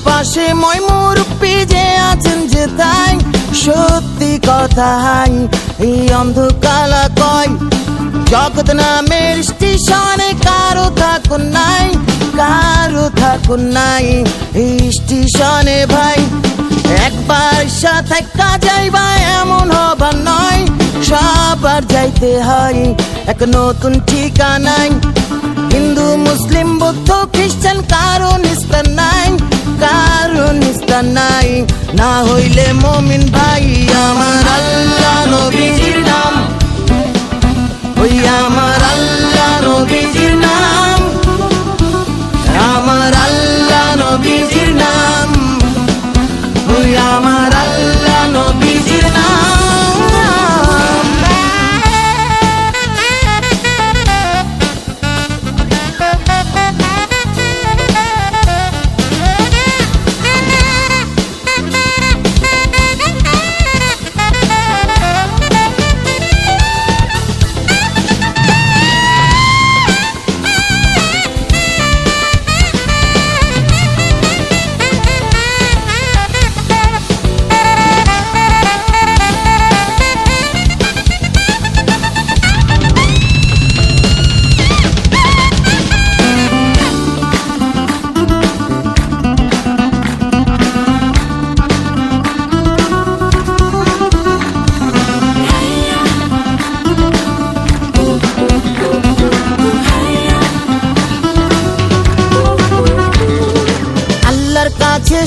পাশে মই মুরব্বি যে আছেন যে তাই সত্যি কথা হাই এই অন্ধকালা কয় জগৎ নামের স্টেশনে কারো থাকুন নাই এই স্টেশনে ভাই একবার সাথে যাইবা এমন হবার নয় সবার যাইতে হয় এক নতুন ঠিকানায় হিন্দু মুসলিম বৌদ্ধ খ্রিস্টান কারো নিস্তার নাই না হইলে মুমিন ভাই আমার আল্লাহ নবীজির নাম ওই আমার আল্লাহ নবীজির নাম আমার আল্লাহ নবীজির নাম ওই আমার আল্লাহ নবীজির নাম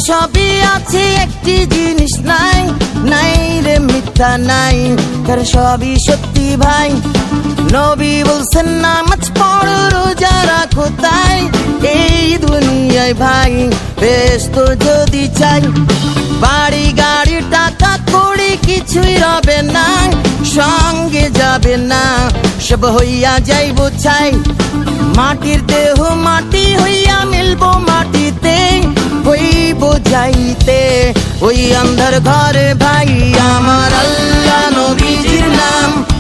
সবই আছে একটি জিনিস নাই রে মিথ্যা নাই তার সবই সত্যি ভাই নবী বলছেন নামাজ পড়ো রোজা রাখো তাই এই দুনিয়ায় ভাই বেশ তো যদি চাই বাড়ি গাড়ি টাকা কড়ি কিছুই রবে না সঙ্গে যাবে না সব হইয়া যাইব চাই মাটির দেহ মাটি হইয়া মিলবো মাটিতে হইব যাইতে ওই অন্ধকার ঘরে ভাই আমার আল্লাহ নবীজির নাম